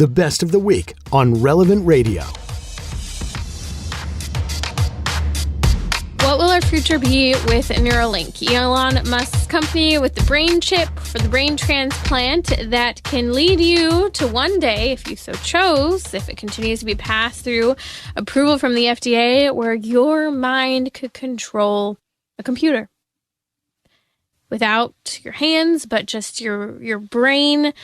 the best of the week on Relevant Radio. What will our future be with Neuralink? Elon Musk's company with the brain chip for the brain transplant that can lead you to one day, if you so chose, if it continues to be passed through approval from the FDA, where your mind could control a computer. Without your hands, but just your brain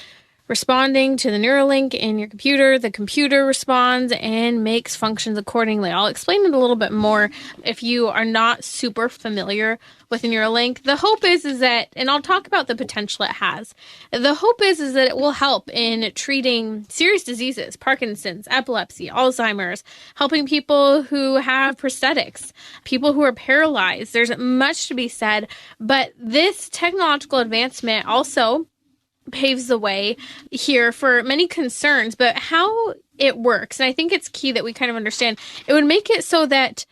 responding to the Neuralink in your computer. The computer responds and makes functions accordingly. I'll explain it a little bit more if you are not super familiar with Neuralink. The hope is that, and I'll talk about the potential it has. The hope is that it will help in treating serious diseases, Parkinson's, epilepsy, Alzheimer's, helping people who have prosthetics, people who are paralyzed. There's much to be said, but this technological advancement also paves the way here for many concerns, but how it works, and I think it's key that we kind of understand, it would make it so that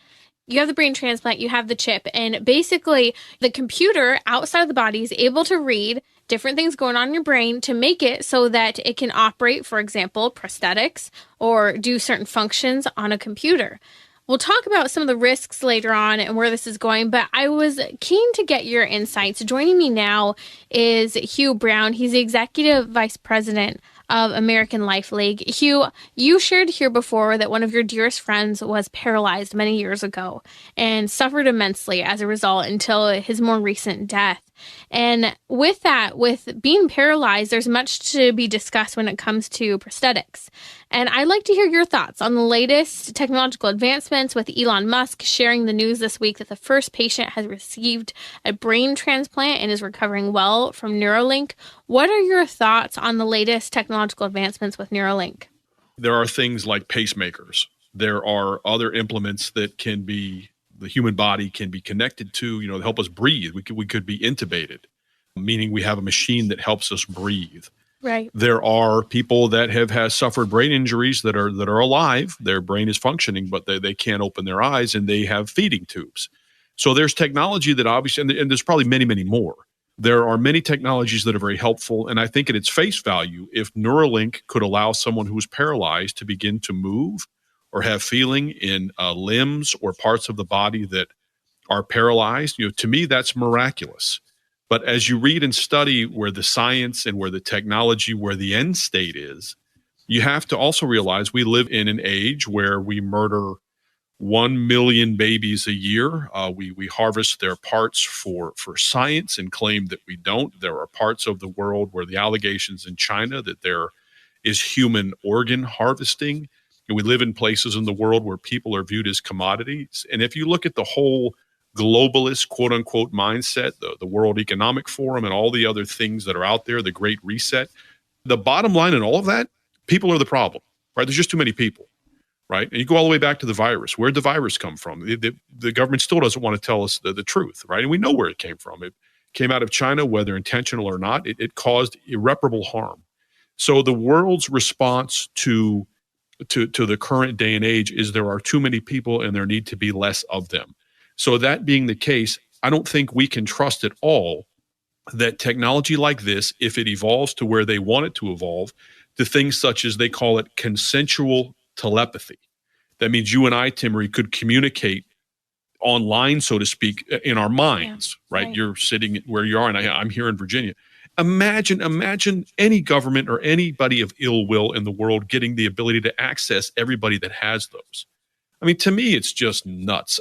you have the brain transplant, you have the chip, and basically the computer outside of the body is able to read different things going on in your brain to make it so that it can operate, for example, prosthetics or do certain functions on a computer. We'll talk about some of the risks later on and where this is going, but I was keen to get your insights. Joining me now is Hugh Brown. He's the Executive Vice President of American Life League. Hugh, you shared here before that one of your dearest friends was paralyzed many years ago and suffered immensely as a result until his more recent death. And with that, with being paralyzed, there's much to be discussed when it comes to prosthetics. And I'd like to hear your thoughts on the latest technological advancements with Elon Musk sharing the news this week that the first patient has received a brain transplant and is recovering well from Neuralink. What are your thoughts on the latest technological advancements with Neuralink? There are things like pacemakers. There are other implements that the human body can be connected to, to help us breathe. We could be intubated, meaning we have a machine that helps us breathe. Right. There are people that have suffered brain injuries that are alive. Their brain is functioning, but they can't open their eyes, and they have feeding tubes. So there's technology that obviously, and there's probably many, many more. There are many technologies that are very helpful, and I think at its face value, if Neuralink could allow someone who is paralyzed to begin to move or have feeling in limbs or parts of the body that are paralyzed, to me, that's miraculous. But as you read and study where the science and where the technology, where the end state is, you have to also realize we live in an age where we murder 1 million babies a year. We harvest their parts for science and claim that we don't. There are parts of the world where the allegations in China that there is human organ harvesting. And we live in places in the world where people are viewed as commodities. And if you look at the whole globalist, quote unquote, mindset, the World Economic Forum and all the other things that are out there, the Great Reset, the bottom line in all of that, people are the problem, right? There's just too many people, right? And you go all the way back to the virus. Where'd the virus come from? The government still doesn't want to tell us the truth, right? And we know where it came from. It came out of China, whether intentional or not. It caused irreparable harm. So the world's response to the current day and age is there are too many people and there need to be less of them. So that being the case, I don't think we can trust at all that technology like this, if it evolves to where they want it to evolve, to things such as they call it consensual telepathy. That means you and I, Timmerie, could communicate online, so to speak, in our minds, right? You're sitting where you are and I'm here in Virginia. Imagine any government or anybody of ill will in the world getting the ability to access everybody that has those. I mean, to me, it's just nuts.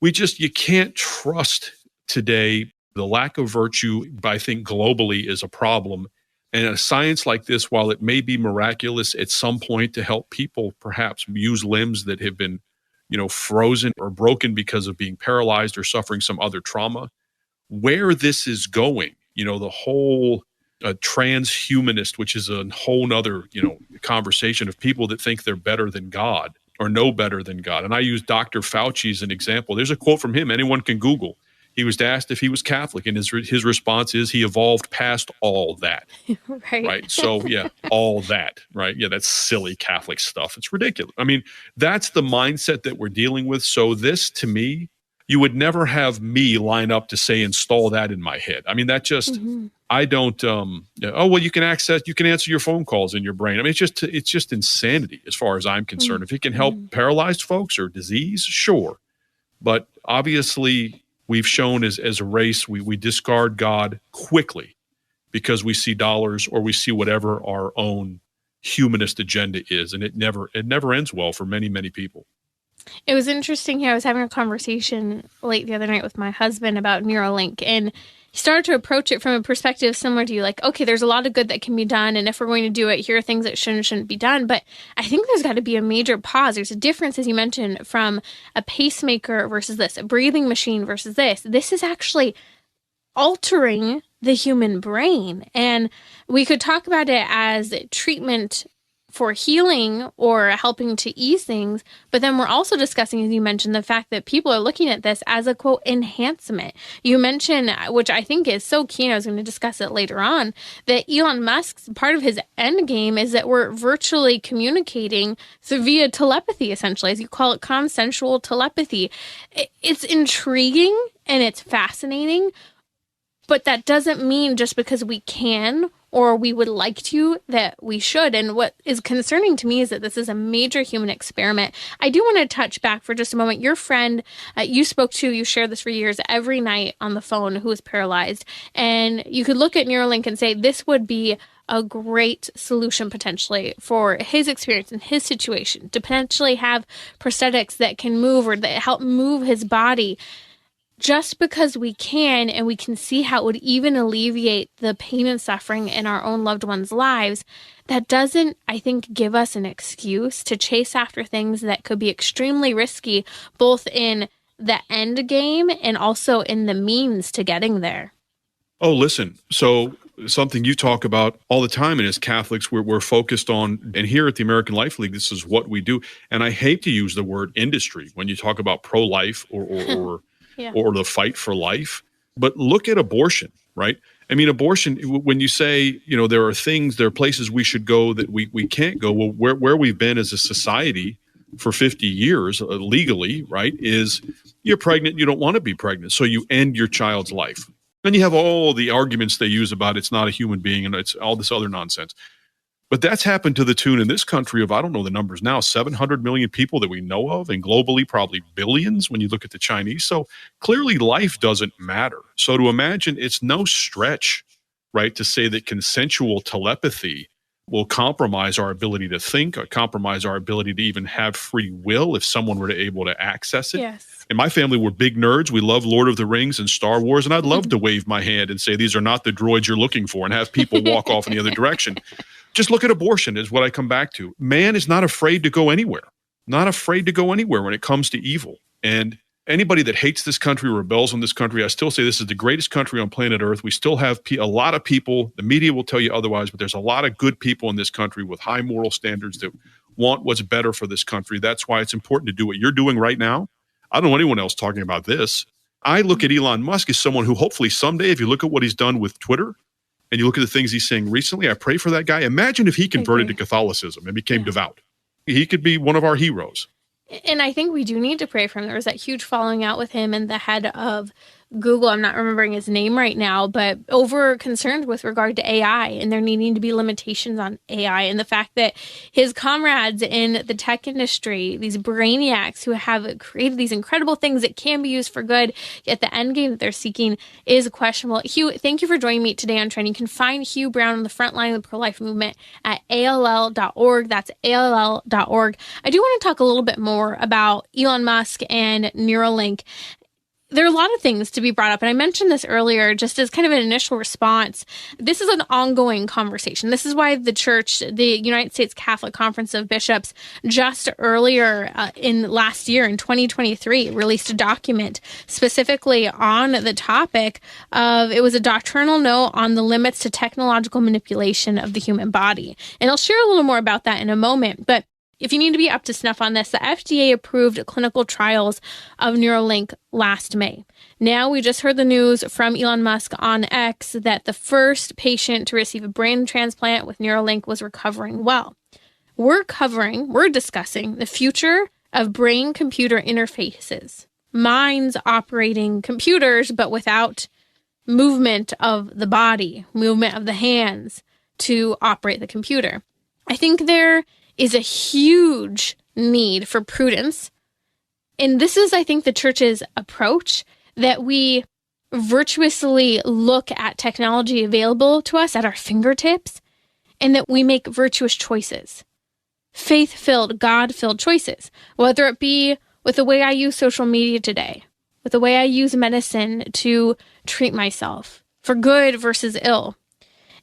You can't trust today. The lack of virtue, I think globally, is a problem. And a science like this, while it may be miraculous at some point to help people perhaps use limbs that have been, frozen or broken because of being paralyzed or suffering some other trauma, where this is going, the whole transhumanist, which is a whole nother, conversation of people that think they're better than God or know better than God. And I use Dr. Fauci as an example. There's a quote from him. Anyone can Google. He was asked if he was Catholic, and his response is he evolved past all that. Right. So, yeah, all that. Right. Yeah, that's silly Catholic stuff. It's ridiculous. I mean, that's the mindset that we're dealing with. So this, to me, you would never have me line up to say, install that in my head. I mean, that just, I don't, oh, well, you can answer your phone calls in your brain. I mean, it's just insanity as far as I'm concerned. If it can help paralyzed folks or disease, sure. But obviously we've shown as a race, we discard God quickly because we see dollars or we see whatever our own humanist agenda is. And it never ends well for many, many people. It was interesting here. I was having a conversation late the other night with my husband about Neuralink, and he started to approach it from a perspective similar to you, like, okay, there's a lot of good that can be done, and if we're going to do it, here are things that shouldn't be done. But I think there's got to be a major pause. There's a difference, as you mentioned, from a pacemaker versus this, a breathing machine versus this. This is actually altering the human brain, and we could talk about it as treatment for healing or helping to ease things. But then we're also discussing, as you mentioned, the fact that people are looking at this as a, quote, enhancement. You mentioned, which I think is so key, and I was going to discuss it later on, that Elon Musk's part of his end game is that we're virtually communicating via telepathy, essentially, as you call it, consensual telepathy. It's intriguing and it's fascinating, but that doesn't mean just because we can or we would like to, that we should. And what is concerning to me is that this is a major human experiment. I do want to touch back for just a moment. Your friend you spoke to, you shared this for years, every night on the phone, who is paralyzed. And you could look at Neuralink and say, this would be a great solution potentially for his experience and his situation, to potentially have prosthetics that can move or that help move his body. Just because we can, and we can see how it would even alleviate the pain and suffering in our own loved ones' lives, that doesn't, I think, give us an excuse to chase after things that could be extremely risky, both in the end game and also in the means to getting there. Oh, listen. So something you talk about all the time, and as Catholics, we're focused on, and here at the American Life League, this is what we do. And I hate to use the word industry when you talk about pro-life or yeah, or the fight for life. But look at abortion, right? I mean, abortion, when you say, there are places we should go that we can't go. Well, where we've been as a society for 50 years legally, right, is you're pregnant, you don't want to be pregnant, so you end your child's life. And you have all the arguments they use about it's not a human being and it's all this other nonsense. But that's happened to the tune in this country of, I don't know the numbers now, 700 million people that we know of, and globally probably billions when you look at the Chinese. So clearly life doesn't matter. So to imagine, it's no stretch, right, to say that consensual telepathy will compromise our ability to think, or compromise our ability to even have free will if someone were to able to access it. Yes. In my family, we're big nerds. We love Lord of the Rings and Star Wars, and I'd love to wave my hand and say, these are not the droids you're looking for, and have people walk off in the other direction. Just look at abortion is what I come back to. Man is not afraid to go anywhere, not afraid to go anywhere when it comes to evil. And anybody that hates this country, rebels on this country, I still say this is the greatest country on planet Earth. We still have a lot of people, the media will tell you otherwise, but there's a lot of good people in this country with high moral standards that want what's better for this country. That's why it's important to do what you're doing right now. I don't know anyone else talking about this. I look at Elon Musk as someone who hopefully someday, if you look at what he's done with Twitter, and you look at the things he's saying recently, I pray for that guy. Imagine if he converted to Catholicism and became devout. He could be one of our heroes. And I think we do need to pray for him. There was that huge falling out with him and the head of Google. I'm not remembering his name right now, but over concerned with regard to AI and there needing to be limitations on AI, and the fact that his comrades in the tech industry, these brainiacs who have created these incredible things that can be used for good, yet the end game that they're seeking is questionable. Hugh, thank you for joining me today on Trend. You can find Hugh Brown on the front line of the pro-life movement at ALL.org. That's ALL.org. I do want to talk a little bit more about Elon Musk and Neuralink. There are a lot of things to be brought up, and I mentioned this earlier just as kind of an initial response. This is an ongoing conversation. This is why the church, the United States Catholic Conference of Bishops, just earlier in last year, in 2023, released a document specifically on the topic of, it was a doctrinal note on the limits to technological manipulation of the human body. And I'll share a little more about that in a moment, but if you need to be up to snuff on this, the FDA approved clinical trials of Neuralink last May. Now, we just heard the news from Elon Musk on X that the first patient to receive a brain transplant with Neuralink was recovering well. We're discussing the future of brain-computer interfaces. minds operating computers, but without movement of the body, movement of the hands to operate the computer. I think there is a huge need for prudence. And this is, I think, the church's approach, that we virtuously look at technology available to us at our fingertips, and that we make virtuous choices, faith-filled, God-filled choices, whether it be with the way I use social media today, with the way I use medicine to treat myself, for good versus ill.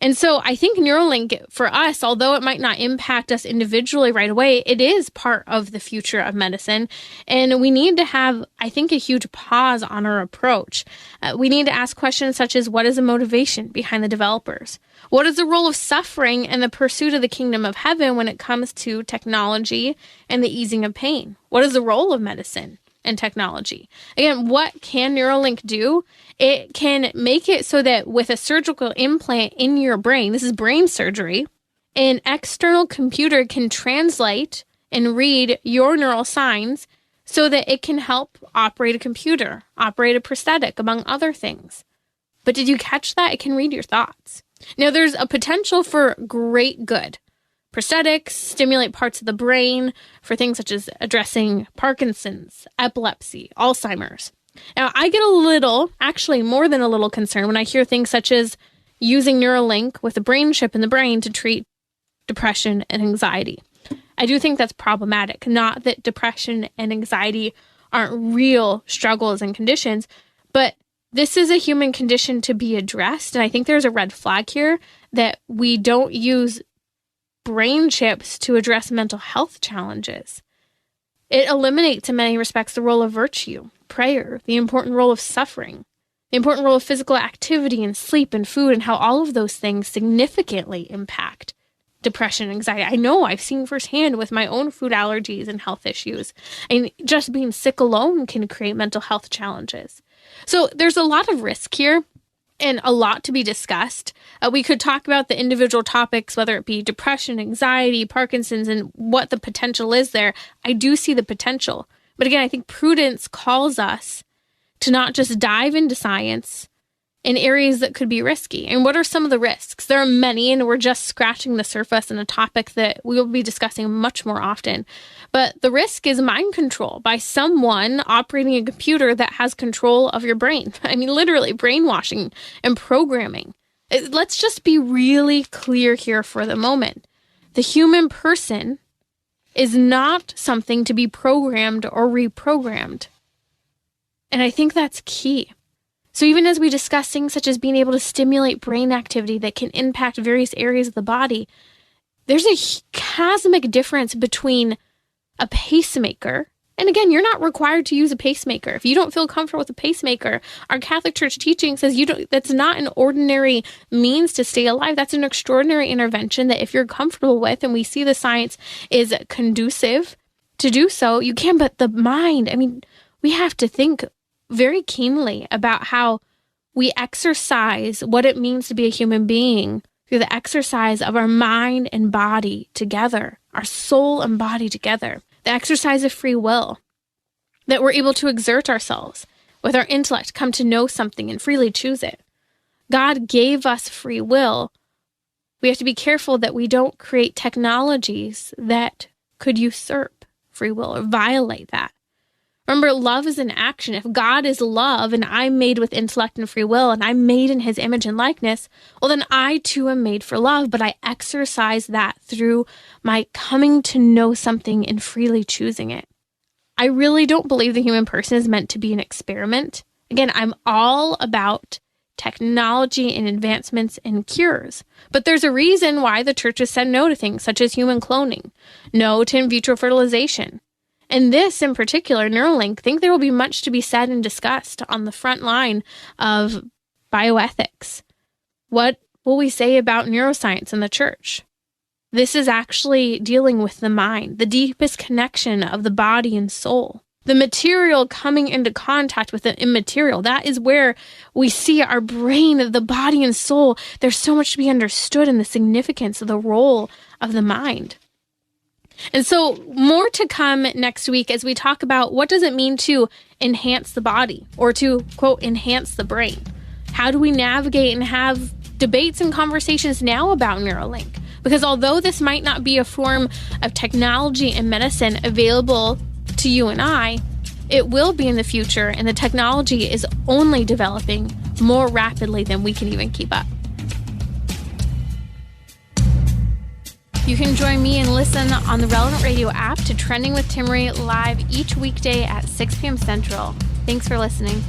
And so I think Neuralink for us, although it might not impact us individually right away, it is part of the future of medicine. And we need to have, I think, a huge pause on our approach. We need to ask questions such as, what is the motivation behind the developers? What is the role of suffering and the pursuit of the kingdom of heaven when it comes to technology and the easing of pain? What is the role of medicine and technology? Again, what can Neuralink do? It can make it so that with a surgical implant in your brain, this is brain surgery, an external computer can translate and read your neural signs so that it can help operate a computer, operate a prosthetic, among other things. But did you catch that? It can read your thoughts. Now, there's a potential for great good. Prosthetics stimulate parts of the brain for things such as addressing Parkinson's, epilepsy, Alzheimer's. Now, I get a little, actually more than a little concerned when I hear things such as using Neuralink with a brain chip in the brain to treat depression and anxiety. I do think that's problematic. Not that depression and anxiety aren't real struggles and conditions, but this is a human condition to be addressed. And I think there's a red flag here that we don't use brain chips to address mental health challenges. It eliminates, in many respects, the role of virtue, prayer, the important role of suffering, the important role of physical activity and sleep and food, and how all of those things significantly impact depression and anxiety. I know I've seen firsthand with my own food allergies and health issues. And just being sick alone can create mental health challenges. So there's a lot of risk here and a lot to be discussed. We could talk about the individual topics, whether it be depression, anxiety, Parkinson's, and what the potential is there. I do see the potential. But again, I think prudence calls us to not just dive into science in areas that could be risky. And what are some of the risks? There are many, and we're just scratching the surface in a topic that we will be discussing much more often. But the risk is mind control by someone operating a computer that has control of your brain. I mean, literally brainwashing and programming. Let's just be really clear here for the moment. The human person is not something to be programmed or reprogrammed. And I think that's key. So even as we discuss things such as being able to stimulate brain activity that can impact various areas of the body, there's a cosmic difference between a pacemaker. And again, you're not required to use a pacemaker. If you don't feel comfortable with a pacemaker, our Catholic Church teaching says that's not an ordinary means to stay alive. That's an extraordinary intervention that if you're comfortable with, and we see the science is conducive to do so, you can. But the mind, I mean, we have to think very keenly about how we exercise what it means to be a human being through the exercise of our mind and body together, our soul and body together, the exercise of free will, that we're able to exert ourselves with our intellect, come to know something and freely choose it. God gave us free will. We have to be careful that we don't create technologies that could usurp free will or violate that. Remember, love is an action. If God is love and I'm made with intellect and free will and I'm made in his image and likeness, well, then I too am made for love, but I exercise that through my coming to know something and freely choosing it. I really don't believe the human person is meant to be an experiment. Again, I'm all about technology and advancements and cures. But there's a reason why the church has said no to things such as human cloning, no to in vitro fertilization. And this in particular, Neuralink, I think there will be much to be said and discussed on the front line of bioethics. What will we say about neuroscience in the church? This is actually dealing with the mind, the deepest connection of the body and soul. The material coming into contact with the immaterial. That is where we see our brain, the body and soul. There's so much to be understood in the significance of the role of the mind. And so more to come next week as we talk about what does it mean to enhance the body or to, quote, enhance the brain? How do we navigate and have debates and conversations now about Neuralink? Because although this might not be a form of technology and medicine available to you and I, it will be in the future, and the technology is only developing more rapidly than we can even keep up. You can join me and listen on the Relevant Radio app to Trending with Timmerie live each weekday at 6 p.m. Central. Thanks for listening.